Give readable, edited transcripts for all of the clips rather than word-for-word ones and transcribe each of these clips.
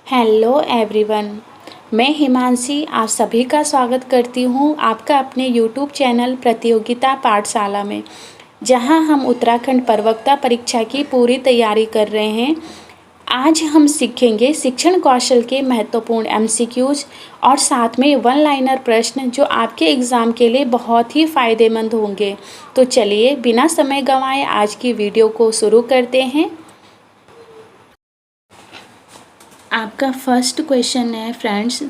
Hello everyone, मैं हिमांशी आप सभी का स्वागत करती हूँ आपका अपने यूट्यूब चैनल प्रतियोगिता पाठशाला में, जहाँ हम उत्तराखंड प्रवक्ता परीक्षा की पूरी तैयारी कर रहे हैं। आज हम सीखेंगे शिक्षण कौशल के महत्वपूर्ण एमसीक्यूज और साथ में वन लाइनर प्रश्न जो आपके एग्ज़ाम के लिए बहुत ही फ़ायदेमंद होंगे। तो चलिए बिना समय गंवाए आज की वीडियो को शुरू करते हैं। आपका फर्स्ट क्वेश्चन है फ्रेंड्स,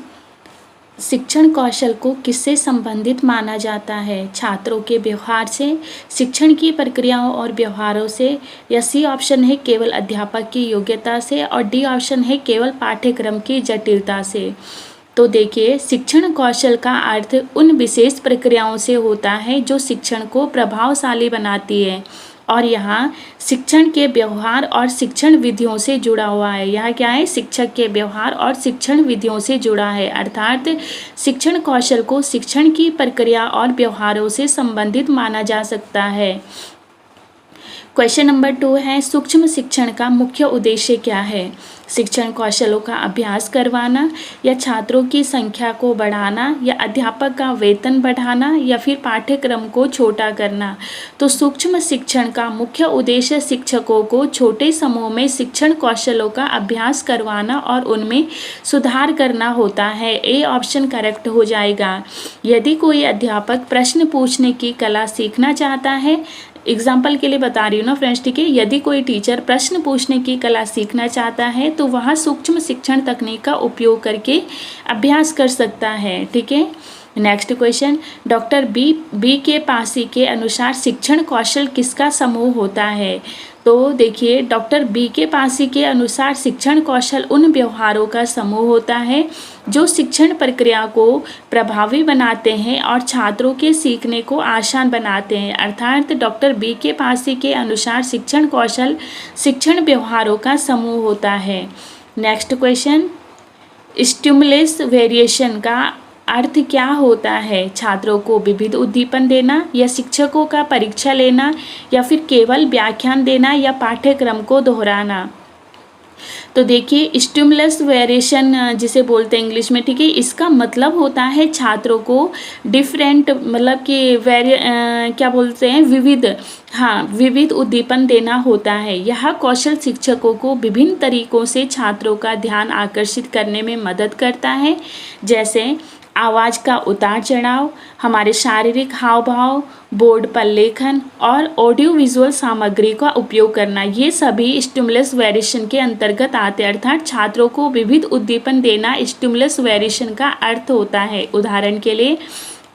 शिक्षण कौशल को किससे संबंधित माना जाता है? छात्रों के व्यवहार से, शिक्षण की प्रक्रियाओं और व्यवहारों से, या सी ऑप्शन है केवल अध्यापक की योग्यता से, और डी ऑप्शन है केवल पाठ्यक्रम की जटिलता से। तो देखिए, शिक्षण कौशल का अर्थ उन विशेष प्रक्रियाओं से होता है जो शिक्षण को प्रभावशाली बनाती है, और यहाँ शिक्षण के व्यवहार और शिक्षण विधियों से जुड़ा हुआ है। यहाँ क्या है? शिक्षक के व्यवहार और शिक्षण विधियों से जुड़ा है, अर्थात शिक्षण कौशल को शिक्षण की प्रक्रिया और व्यवहारों से संबंधित माना जा सकता है। क्वेश्चन नंबर 2 है, सूक्ष्म शिक्षण का मुख्य उद्देश्य क्या है? शिक्षण कौशलों का अभ्यास करवाना, या छात्रों की संख्या को बढ़ाना, या अध्यापक का वेतन बढ़ाना, या फिर पाठ्यक्रम को छोटा करना। तो सूक्ष्म शिक्षण का मुख्य उद्देश्य शिक्षकों को छोटे समूह में शिक्षण कौशलों का अभ्यास करवाना और उनमें सुधार करना होता है। ए ऑप्शन करेक्ट हो जाएगा। यदि कोई अध्यापक प्रश्न पूछने की कला सीखना चाहता है, एग्जाम्पल के लिए बता रही हूँ ना फ्रेंड्स, ठीक है, यदि कोई टीचर प्रश्न पूछने की कला सीखना चाहता है तो वह सूक्ष्म शिक्षण तकनीक का उपयोग करके अभ्यास कर सकता है। ठीक है, नेक्स्ट क्वेश्चन, डॉक्टर बी के पासी के अनुसार शिक्षण कौशल किसका समूह होता है? तो देखिए, डॉक्टर बी के पासी के अनुसार शिक्षण कौशल उन व्यवहारों का समूह होता है जो शिक्षण प्रक्रिया को प्रभावी बनाते हैं और छात्रों के सीखने को आसान बनाते हैं। अर्थात डॉक्टर बी के पासी के अनुसार शिक्षण कौशल शिक्षण व्यवहारों का समूह होता है। नेक्स्ट क्वेश्चन, स्टिमुलस वेरिएशन का अर्थ क्या होता है? छात्रों को विविध उद्दीपन देना, या शिक्षकों का परीक्षा लेना, या फिर केवल व्याख्यान देना, या पाठ्यक्रम को दोहराना। तो देखिए, स्टिमुलस वेरिएशन जिसे बोलते हैं इंग्लिश में, ठीक है, इसका मतलब होता है छात्रों को डिफरेंट, मतलब कि क्या बोलते हैं, विविध उद्दीपन देना होता है। यह कौशल शिक्षकों को विभिन्न तरीकों से छात्रों का ध्यान आकर्षित करने में मदद करता है, जैसे आवाज़ का उतार चढ़ाव, हमारे शारीरिक हाव भाव, बोर्ड पर लेखन, और ऑडियो विजुअल सामग्री का उपयोग करना। ये सभी स्टिमुलस वेरिएशन के अंतर्गत आते हैं, अर्थात छात्रों को विविध उद्दीपन देना स्टिमुलस वेरिएशन का अर्थ होता है। उदाहरण के लिए,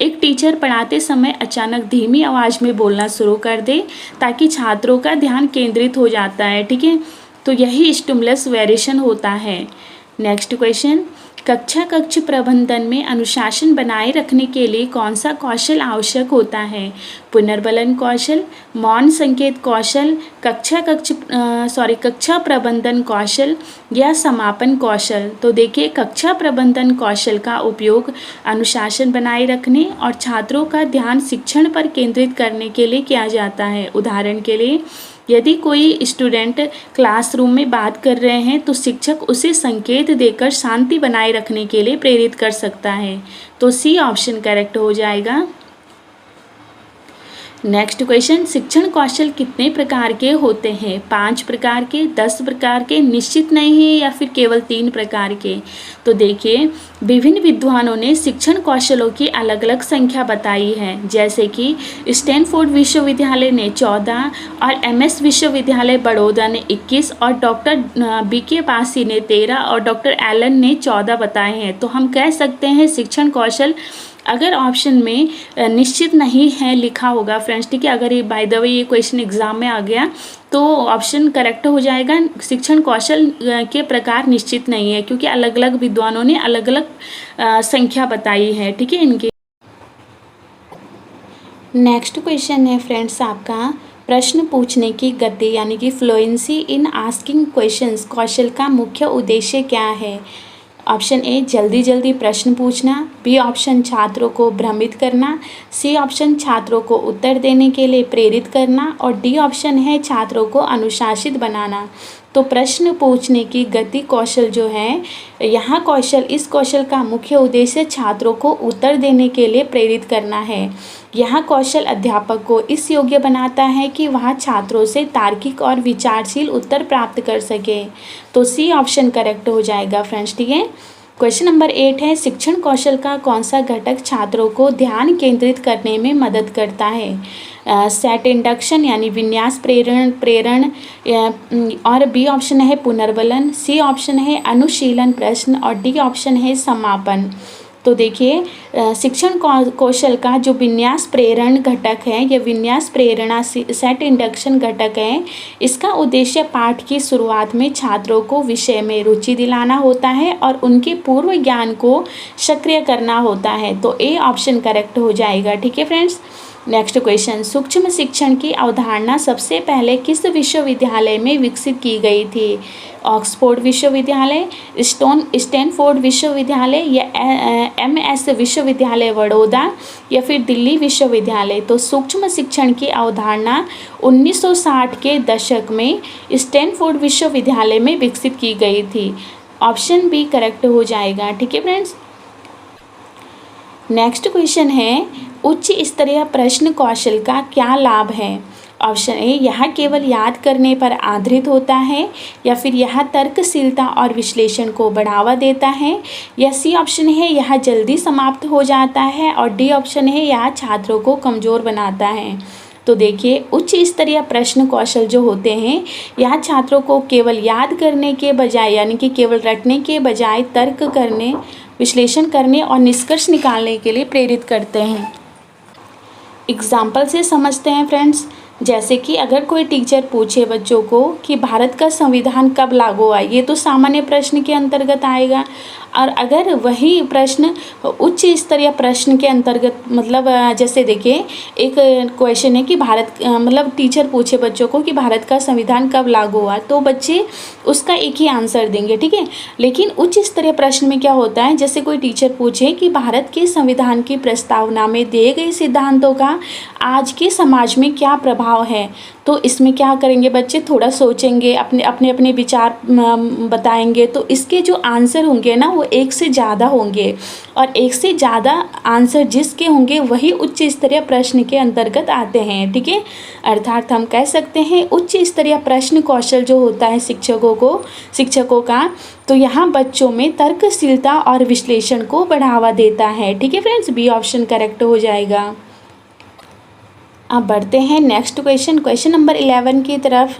एक टीचर पढ़ाते समय अचानक धीमी आवाज़ में बोलना शुरू कर दे ताकि छात्रों का ध्यान केंद्रित हो जाता है। ठीक है, तो यही स्टिमुलस वेरिएशन होता है। नेक्स्ट क्वेश्चन, कक्ष प्रबंधन में अनुशासन बनाए रखने के लिए कौन सा कौशल आवश्यक होता है? पुनर्बलन कौशल, मौन संकेत कौशल, कक्षा प्रबंधन कौशल, या समापन कौशल। तो देखिए, कक्षा प्रबंधन कौशल का उपयोग अनुशासन बनाए रखने और छात्रों का ध्यान शिक्षण पर केंद्रित करने के लिए किया जाता है। उदाहरण के लिए, यदि कोई स्टूडेंट क्लासरूम में बात कर रहे हैं तो शिक्षक उसे संकेत देकर शांति बनाए रखने के लिए प्रेरित कर सकता है। तो सी ऑप्शन करेक्ट हो जाएगा। नेक्स्ट क्वेश्चन, शिक्षण कौशल कितने प्रकार के होते हैं? 5 प्रकार के, 10 प्रकार के, निश्चित नहीं है, या फिर केवल 3 प्रकार के? तो देखिए, विभिन्न विद्वानों ने शिक्षण कौशलों की अलग अलग संख्या बताई है, जैसे कि स्टैनफोर्ड विश्वविद्यालय ने 14, और MS विश्वविद्यालय बड़ौदा ने 21, और डॉक्टर बी के पासी ने 13, और डॉक्टर एलन ने 14 बताए हैं। तो हम कह सकते हैं शिक्षण कौशल, अगर ऑप्शन में निश्चित नहीं है लिखा होगा फ्रेंड्स, ठीक है, अगर ये बाय द वे ये क्वेश्चन एग्जाम में आ गया तो ऑप्शन करेक्ट हो जाएगा। शिक्षण कौशल के प्रकार निश्चित नहीं है, क्योंकि अलग अलग विद्वानों ने अलग अलग संख्या बताई है। ठीक है, इनके। नेक्स्ट क्वेश्चन है फ्रेंड्स आपका, प्रश्न पूछने की गति यानी कि फ्लुएंसी इन आस्किंग क्वेश्चंस कौशल का मुख्य उद्देश्य क्या है? ऑप्शन ए, जल्दी जल्दी प्रश्न पूछना, बी ऑप्शन छात्रों को भ्रमित करना, सी ऑप्शन छात्रों को उत्तर देने के लिए प्रेरित करना, और डी ऑप्शन है छात्रों को अनुशासित बनाना। तो प्रश्न पूछने की गति कौशल जो है, यहाँ कौशल, इस कौशल का मुख्य उद्देश्य छात्रों को उत्तर देने के लिए प्रेरित करना है। यह कौशल अध्यापक को इस योग्य बनाता है कि वह छात्रों से तार्किक और विचारशील उत्तर प्राप्त कर सके। तो सी ऑप्शन करेक्ट हो जाएगा फ्रेंड्स, ठीक है। क्वेश्चन नंबर 8 है, शिक्षण कौशल का कौन सा घटक छात्रों को ध्यान केंद्रित करने में मदद करता है? सेट इंडक्शन यानी विन्यास प्रेरण और बी ऑप्शन है पुनर्बलन, सी ऑप्शन है अनुशीलन प्रश्न और डी ऑप्शन है समापन। तो देखिए, शिक्षण कौशल का जो विन्यास प्रेरण घटक है, यह विन्यास प्रेरणा सेट इंडक्शन घटक है, इसका उद्देश्य पाठ की शुरुआत में छात्रों को विषय में रुचि दिलाना होता है और उनके पूर्व ज्ञान को सक्रिय करना होता है। तो ए ऑप्शन करेक्ट हो जाएगा, ठीक है फ्रेंड्स। नेक्स्ट क्वेश्चन, सूक्ष्म शिक्षण की अवधारणा सबसे पहले किस विश्वविद्यालय में विकसित की गई थी? ऑक्सफोर्ड विश्वविद्यालय, स्टैनफोर्ड विश्वविद्यालय या MS विश्वविद्यालय बड़ौदा या फिर दिल्ली विश्वविद्यालय। तो सूक्ष्म शिक्षण की अवधारणा 1960 के दशक में स्टैनफोर्ड विश्वविद्यालय में विकसित की गई थी। ऑप्शन बी करेक्ट हो जाएगा, ठीक है फ्रेंड्स। नेक्स्ट क्वेश्चन है, उच्च स्तरीय प्रश्न कौशल का क्या लाभ है? ऑप्शन ए, यह केवल याद करने पर आधारित होता है या फिर यह तर्कशीलता और विश्लेषण को बढ़ावा देता है, या सी ऑप्शन है यह जल्दी समाप्त हो जाता है और डी ऑप्शन है यह छात्रों को कमज़ोर बनाता है। तो देखिए, उच्च स्तरीय प्रश्न कौशल जो होते हैं, यह छात्रों को केवल याद करने के बजाय यानी कि केवल रटने के बजाय तर्क करने, विश्लेषण करने और निष्कर्ष निकालने के लिए प्रेरित करते हैं। एग्जाम्पल से समझते हैं फ्रेंड्स। जैसे कि अगर कोई टीचर पूछे बच्चों को कि भारत का संविधान कब लागू हुआ, ये तो सामान्य प्रश्न के अंतर्गत आएगा। और अगर वही प्रश्न उच्च स्तरीय प्रश्न के अंतर्गत, मतलब जैसे देखिए, एक क्वेश्चन है कि मतलब टीचर पूछे बच्चों को कि भारत का संविधान कब लागू हुआ, तो बच्चे उसका एक ही आंसर देंगे, ठीक है। लेकिन उच्च स्तरीय प्रश्न में क्या होता है, जैसे कोई टीचर पूछे कि भारत के संविधान की प्रस्तावना में दिए गए सिद्धांतों का आज के समाज में क्या प्रभाव है, तो इसमें क्या करेंगे बच्चे, थोड़ा सोचेंगे, अपने विचार बताएंगे। तो इसके जो आंसर होंगे ना, वो एक से ज़्यादा होंगे और एक से ज़्यादा आंसर जिसके होंगे वही उच्च स्तरीय प्रश्न के अंतर्गत आते हैं, ठीक है। अर्थात हम कह सकते हैं उच्च स्तरीय प्रश्न कौशल जो होता है शिक्षकों का, तो यहाँ बच्चों में तर्कशीलता और विश्लेषण को बढ़ावा देता है, ठीक है फ्रेंड्स। बी ऑप्शन करेक्ट हो जाएगा। अब बढ़ते हैं नेक्स्ट क्वेश्चन नंबर 11 की तरफ।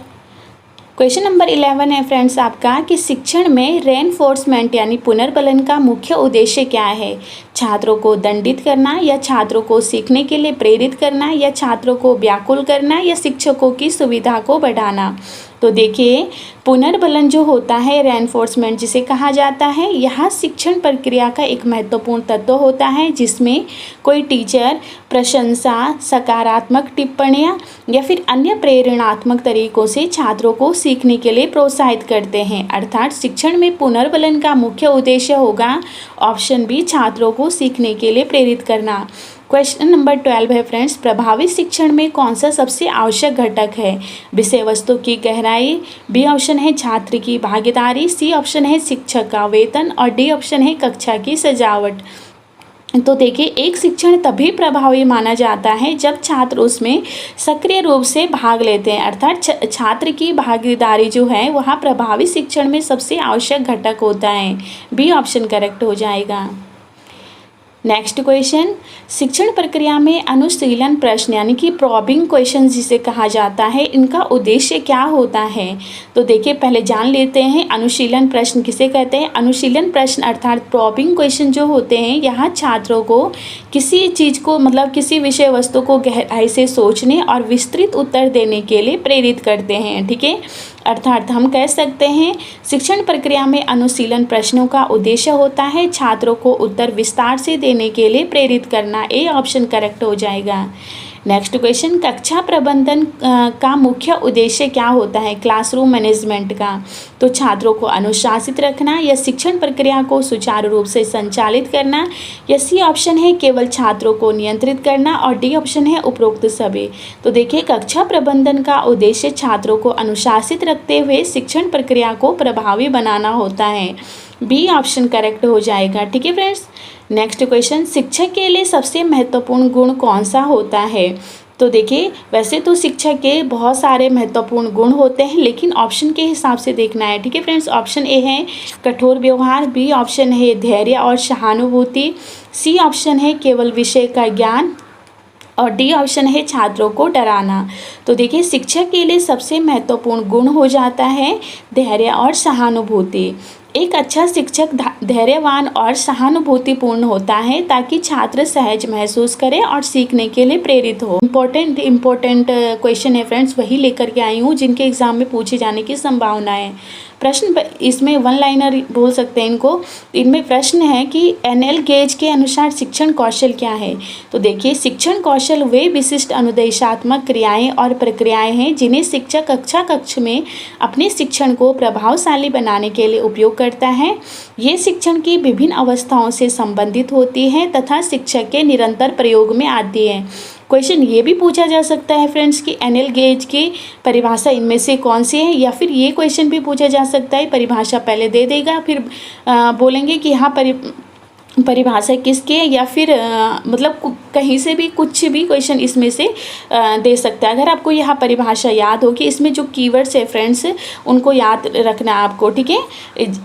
क्वेश्चन नंबर 11 है फ्रेंड्स आपका कि शिक्षण में रेनफोर्समेंट यानी पुनर्बलन का मुख्य उद्देश्य क्या है? छात्रों को दंडित करना, या छात्रों को सीखने के लिए प्रेरित करना, या छात्रों को व्याकुल करना, या शिक्षकों की सुविधा को बढ़ाना। तो देखिए, पुनर्बलन जो होता है, रेनफोर्समेंट जिसे कहा जाता है, यह शिक्षण प्रक्रिया का एक महत्वपूर्ण तत्व होता है जिसमें कोई टीचर प्रशंसा, सकारात्मक टिप्पणियाँ या फिर अन्य प्रेरणात्मक तरीकों से छात्रों को सीखने के लिए प्रोत्साहित करते हैं। अर्थात शिक्षण में पुनर्बलन का मुख्य उद्देश्य होगा ऑप्शन बी, छात्रों को सीखने के लिए प्रेरित करना। क्वेश्चन नंबर 12 है फ्रेंड्स, प्रभावी शिक्षण में कौन सा सबसे आवश्यक घटक है? विषय वस्तु की गहराई, बी ऑप्शन है छात्र की भागीदारी, सी ऑप्शन है शिक्षक का वेतन और डी ऑप्शन है कक्षा की सजावट। तो देखिए, एक शिक्षण तभी प्रभावी माना जाता है जब छात्र उसमें सक्रिय रूप से भाग लेते हैं। अर्थात छात्र की भागीदारी जो है वह प्रभावी शिक्षण में सबसे आवश्यक घटक होता है। बी ऑप्शन करेक्ट हो जाएगा। नेक्स्ट क्वेश्चन, शिक्षण प्रक्रिया में अनुशीलन प्रश्न यानी कि प्रॉबिंग क्वेश्चन जिसे कहा जाता है, इनका उद्देश्य क्या होता है? तो देखिए, पहले जान लेते हैं अनुशीलन प्रश्न किसे कहते हैं। अनुशीलन प्रश्न अर्थात प्रॉबिंग क्वेश्चन जो होते हैं, यहाँ छात्रों को किसी चीज़ को, मतलब किसी विषय वस्तु को गहराई से सोचने और विस्तृत उत्तर देने के लिए प्रेरित करते हैं, ठीक है। अर्थात हम कह सकते हैं शिक्षण प्रक्रिया में अनुशीलन प्रश्नों का उद्देश्य होता है छात्रों को उत्तर विस्तार से देने के लिए प्रेरित करना। ए ऑप्शन करेक्ट हो जाएगा। नेक्स्ट क्वेश्चन, कक्षा प्रबंधन का मुख्य उद्देश्य क्या होता है क्लासरूम मैनेजमेंट का? तो छात्रों को अनुशासित रखना, या शिक्षण प्रक्रिया को सुचारू रूप से संचालित करना, या सी ऑप्शन है केवल छात्रों को नियंत्रित करना, और डी ऑप्शन है उपरोक्त सभी। तो देखिए, कक्षा प्रबंधन का उद्देश्य छात्रों को अनुशासित रखते हुए शिक्षण प्रक्रिया को प्रभावी बनाना होता है। बी ऑप्शन करेक्ट हो जाएगा। ठीक है फ्रेंड्स। नेक्स्ट क्वेश्चन, शिक्षक के लिए सबसे महत्वपूर्ण गुण कौन सा होता है? तो देखिए, वैसे तो शिक्षक के बहुत सारे महत्वपूर्ण गुण होते हैं, लेकिन ऑप्शन के हिसाब से देखना है। ठीक है फ्रेंड्स। ऑप्शन ए है कठोर व्यवहार, बी ऑप्शन है धैर्य और सहानुभूति, सी ऑप्शन है केवल विषय का ज्ञान, और डी ऑप्शन है छात्रों को डराना। तो देखिए, शिक्षक के लिए सबसे महत्वपूर्ण गुण हो जाता है धैर्य और सहानुभूति। एक अच्छा शिक्षक धैर्यवान और सहानुभूतिपूर्ण होता है ताकि छात्र सहज महसूस करे और सीखने के लिए प्रेरित हो। इम्पोर्टेंट क्वेश्चन है फ्रेंड्स, वही लेकर के आई हूँ जिनके एग्जाम में पूछे जाने की संभावना है। प्रश्न इसमें वन लाइनर बोल सकते हैं इनको। इनमें प्रश्न है कि एनएल गेज के अनुसार शिक्षण कौशल क्या है? तो देखिए, शिक्षण कौशल वे विशिष्ट अनुदेशात्मक क्रियाएं और प्रक्रियाएं हैं जिन्हें शिक्षक कक्षा कक्ष में अपने शिक्षण को प्रभावशाली बनाने के लिए उपयोग करता है। ये शिक्षण की विभिन्न अवस्थाओं से संबंधित होती है तथा शिक्षक के निरंतर प्रयोग में आती है। क्वेश्चन ये भी पूछा जा सकता है फ्रेंड्स कि एनएल गेज की परिभाषा इनमें से कौन सी है, या फिर ये क्वेश्चन भी पूछा जा सकता है परिभाषा पहले दे देगा फिर बोलेंगे कि हाँ परिभाषा किसकी है, या फिर मतलब कहीं से भी कुछ भी क्वेश्चन इसमें से दे सकता है। अगर आपको यह परिभाषा याद होगी, इसमें जो कीवर्ड्स है फ्रेंड्स उनको याद रखना है आपको। ठीक है।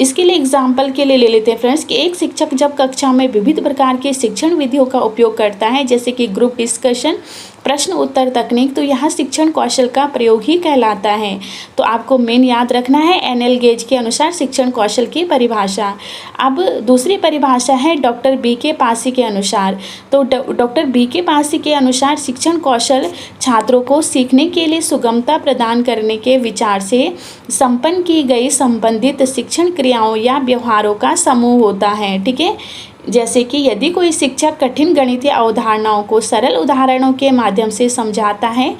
इसके लिए एग्जांपल के लिए ले लेते हैं फ्रेंड्स कि एक शिक्षक जब कक्षा में विविध प्रकार के शिक्षण विधियों का उपयोग करता है, जैसे कि ग्रुप डिस्कशन, प्रश्न उत्तर तकनीक, तो यहाँ शिक्षण कौशल का प्रयोग ही कहलाता है। तो आपको मेन याद रखना है एनएल गेज के अनुसार शिक्षण कौशल की परिभाषा। अब दूसरी परिभाषा है डॉक्टर बी के पासी के अनुसार। तो डॉक्टर बी के पासी के अनुसार शिक्षण कौशल छात्रों को सीखने के लिए सुगमता प्रदान करने के विचार से संपन्न की गई संबंधित शिक्षण क्रियाओं या व्यवहारों का समूह होता है। ठीक है। जैसे कि यदि कोई शिक्षक कठिन गणितीय अवधारणाओं को सरल उदाहरणों के माध्यम से समझाता है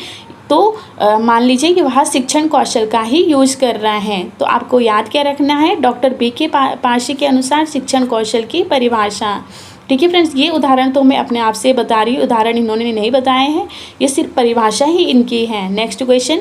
तो मान लीजिए कि वह शिक्षण कौशल का ही यूज कर रहा है। तो आपको याद क्या रखना है, डॉक्टर बी के पासी के अनुसार शिक्षण कौशल की परिभाषा। ठीक है फ्रेंड्स, ये उदाहरण तो मैं अपने आप से बता रही हूँ, उदाहरण इन्होंने नहीं बताए हैं, ये सिर्फ परिभाषा ही इनकी है। नेक्स्ट क्वेश्चन,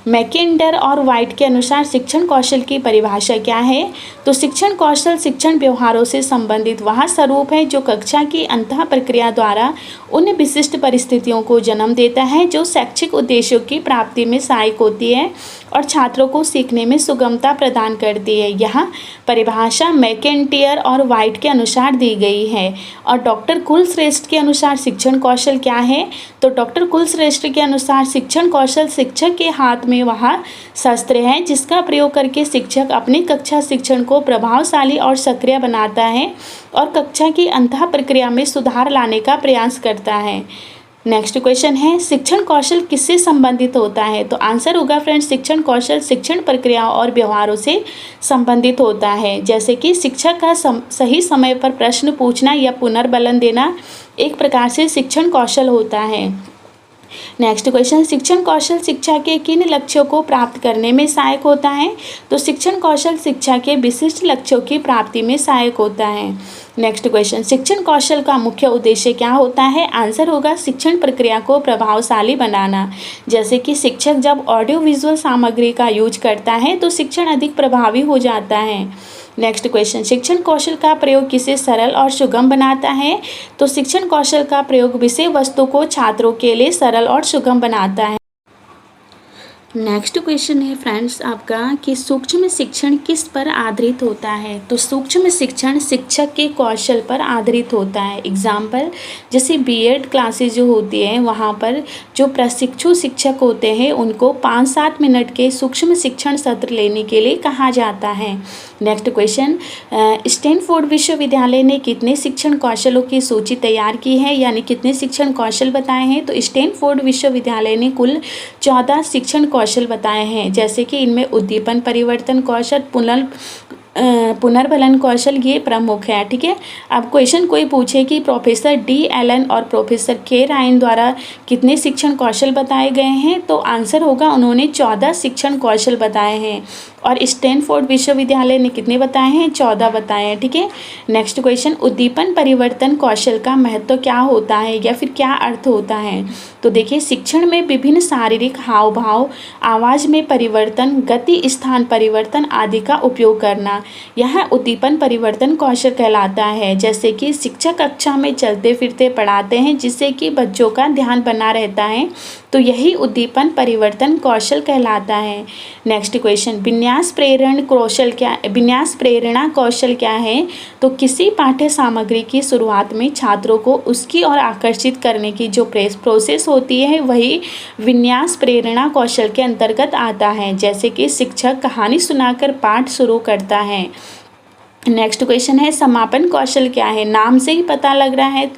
मैकेंडर और वाइट के अनुसार शिक्षण कौशल की परिभाषा क्या है? तो शिक्षण कौशल शिक्षण व्यवहारों से संबंधित वह स्वरूप है जो कक्षा की अंतः प्रक्रिया द्वारा उन विशिष्ट परिस्थितियों को जन्म देता है जो शैक्षिक उद्देश्यों की प्राप्ति में सहायक होती है और छात्रों को सीखने में सुगमता प्रदान करती है। यहाँ परिभाषा मैकेंटियर और वाइट के अनुसार दी गई है। और डॉक्टर कुलश्रेष्ठ के अनुसार शिक्षण कौशल क्या है? तो डॉक्टर कुलश्रेष्ठ के अनुसार शिक्षण कौशल शिक्षक के हाथ में वह शस्त्र है जिसका प्रयोग करके शिक्षक अपनी कक्षा शिक्षण को प्रभावशाली और सक्रिय बनाता है और कक्षा की अंतः प्रक्रिया में सुधार लाने का प्रयास करता है। नेक्स्ट क्वेश्चन है, शिक्षण कौशल किससे संबंधित होता है? तो आंसर होगा फ्रेंड्स, शिक्षण कौशल शिक्षण प्रक्रियाओं और व्यवहारों से संबंधित होता है। जैसे कि शिक्षक का सही समय पर प्रश्न पूछना या पुनर्बलन देना एक प्रकार से शिक्षण कौशल होता है। नेक्स्ट क्वेश्चन, शिक्षण कौशल शिक्षा के किन लक्ष्यों को प्राप्त करने में सहायक होता है? तो शिक्षण कौशल शिक्षा के विशिष्ट लक्ष्यों की प्राप्ति में सहायक होता है। नेक्स्ट क्वेश्चन, शिक्षण कौशल का मुख्य उद्देश्य क्या होता है? आंसर होगा शिक्षण प्रक्रिया को प्रभावशाली बनाना। जैसे कि शिक्षक जब ऑडियो विजुअल सामग्री का यूज करता है तो शिक्षण अधिक प्रभावी हो जाता है। नेक्स्ट क्वेश्चन, शिक्षण कौशल का प्रयोग किसे सरल और सुगम बनाता है? तो शिक्षण कौशल का प्रयोग विषय वस्तु को छात्रों के लिए सरल और सुगम बनाता है। नेक्स्ट क्वेश्चन है फ्रेंड्स आपका कि सूक्ष्म शिक्षण किस पर आधारित होता है? तो सूक्ष्म शिक्षण शिक्षक के कौशल पर आधारित होता है। एग्जाम्पल, जैसे बीएड क्लासेस जो होती है वहाँ पर जो प्रशिक्षु शिक्षक होते हैं उनको 5-7 मिनट के सूक्ष्म शिक्षण सत्र लेने के लिए कहा जाता है। नेक्स्ट क्वेश्चन, स्टैनफोर्ड विश्वविद्यालय ने कितने शिक्षण कौशलों की सूची तैयार की है, यानी कितने शिक्षण कौशल बताए हैं? तो स्टैनफोर्ड विश्वविद्यालय ने कुल 14 शिक्षण कौशल बताए हैं। जैसे कि इनमें उद्दीपन परिवर्तन कौशल, पुनर्भलन कौशल ये प्रमुख है। ठीक है, अब क्वेश्चन कोई पूछे कि प्रोफेसर डी एलन और प्रोफेसर के रायन द्वारा कितने शिक्षण कौशल बताए गए हैं, तो आंसर होगा उन्होंने 14 शिक्षण कौशल बताए हैं। और स्टैनफोर्ड विश्वविद्यालय ने कितने बताए हैं, 14 बताए हैं। ठीक है, नेक्स्ट क्वेश्चन, उद्दीपन परिवर्तन कौशल का महत्व क्या होता है या फिर क्या अर्थ होता है। तो देखिए, शिक्षण में विभिन्न शारीरिक हाव भाव, आवाज़ में परिवर्तन, गति स्थान परिवर्तन आदि का उपयोग करना, यह उद्दीपन परिवर्तन कौशल कहलाता है। जैसे कि शिक्षक कक्षा में चलते फिरते पढ़ाते हैं जिससे कि बच्चों का ध्यान बना रहता है, तो यही उद्दीपन परिवर्तन कौशल कहलाता है। नेक्स्ट क्वेश्चन, विन्यास प्रेरणा कौशल क्या है। तो किसी पाठ्य सामग्री की शुरुआत में छात्रों को उसकी ओर आकर्षित करने की जो प्रोसेस होती है वही विन्यास प्रेरणा कौशल के अंतर्गत आता है। जैसे कि शिक्षक कहानी सुनाकर पाठ शुरू करता है। नेक्स्ट क्वेश्चन है, समापन कौशल क्या है। नाम से ही पता लग रहा है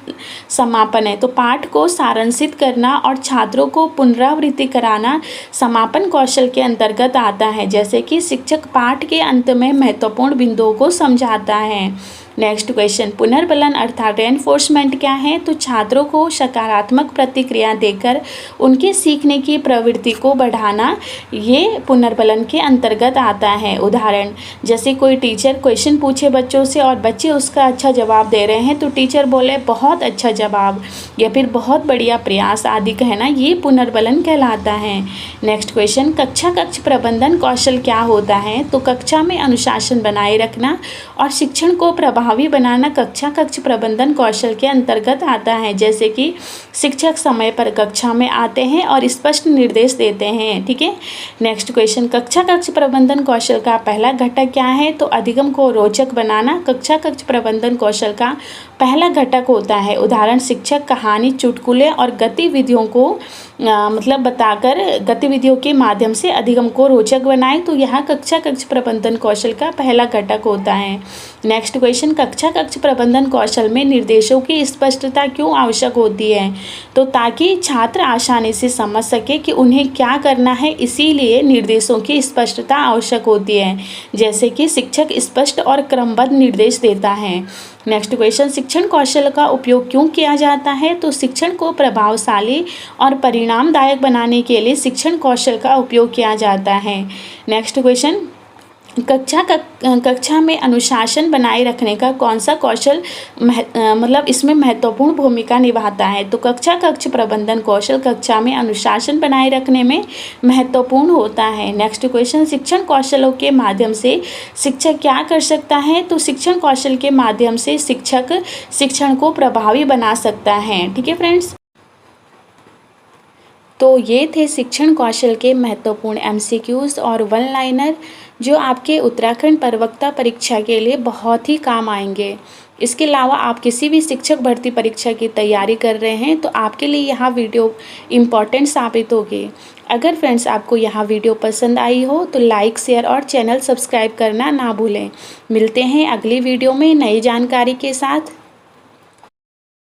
समापन है, तो पाठ को सारांशित करना और छात्रों को पुनरावृत्ति कराना समापन कौशल के अंतर्गत आता है। जैसे कि शिक्षक पाठ के अंत में महत्वपूर्ण बिंदुओं को समझाता है। नेक्स्ट क्वेश्चन, पुनर्बलन अर्थात रेनफोर्समेंट क्या है। तो छात्रों को सकारात्मक प्रतिक्रिया देकर उनके सीखने की प्रवृत्ति को बढ़ाना, ये पुनर्बलन के अंतर्गत आता है। उदाहरण, जैसे कोई टीचर क्वेश्चन पूछे बच्चों से और बच्चे उसका अच्छा जवाब दे रहे हैं तो टीचर बोले बहुत अच्छा जवाब या फिर बहुत बढ़िया प्रयास आदि कहना, ये पुनर्बलन कहलाता है। नेक्स्ट क्वेश्चन, कक्ष प्रबंधन कौशल क्या होता है। तो कक्षा में अनुशासन बनाए रखना और शिक्षण को प्रभावी बनाना कक्ष प्रबंधन कौशल के अंतर्गत आता है। जैसे कि शिक्षक समय पर कक्षा में आते हैं और स्पष्ट निर्देश देते हैं। ठीक है, नेक्स्ट क्वेश्चन, कक्ष प्रबंधन कौशल का पहला घटक क्या है। तो अधिगम को रोचक बनाना कक्ष प्रबंधन कौशल का पहला घटक होता है। उदाहरण, शिक्षक कहानी, चुटकुले और गतिविधियों को बताकर गतिविधियों के माध्यम से अधिगम को रोचक बनाए, तो यह कक्ष प्रबंधन कौशल का पहला घटक होता है। नेक्स्ट क्वेश्चन, कक्ष प्रबंधन कौशल में निर्देशों की स्पष्टता क्यों आवश्यक होती है। तो ताकि छात्र आसानी से समझ सके कि उन्हें क्या करना है, इसीलिए निर्देशों की स्पष्टता आवश्यक होती है। जैसे कि शिक्षक स्पष्ट और क्रमबद्ध निर्देश देता है। नेक्स्ट क्वेश्चन, शिक्षण कौशल का उपयोग क्यों किया जाता है। तो शिक्षण को प्रभावशाली और परिणामदायक बनाने के लिए शिक्षण कौशल का उपयोग किया जाता है। नेक्स्ट क्वेश्चन, कक्षा में अनुशासन बनाए रखने का कौन सा कौशल इसमें महत्वपूर्ण भूमिका निभाता है। तो कक्ष प्रबंधन कौशल कक्षा में अनुशासन बनाए रखने में महत्वपूर्ण होता है। नेक्स्ट क्वेश्चन, शिक्षण कौशलों के माध्यम से शिक्षक क्या कर सकता है। तो शिक्षण कौशल के माध्यम से शिक्षक शिक्षण को प्रभावी बना सकता है। ठीक है फ्रेंड्स, तो ये थे शिक्षण कौशल के महत्वपूर्ण MCQs और वन लाइनर जो आपके उत्तराखंड प्रवक्ता परीक्षा के लिए बहुत ही काम आएंगे। इसके अलावा आप किसी भी शिक्षक भर्ती परीक्षा की तैयारी कर रहे हैं तो आपके लिए यह वीडियो इम्पॉर्टेंट साबित होगी। अगर फ्रेंड्स आपको यह वीडियो पसंद आई हो तो लाइक, शेयर और चैनल सब्सक्राइब करना ना भूलें। मिलते हैं अगली वीडियो में नई जानकारी के साथ।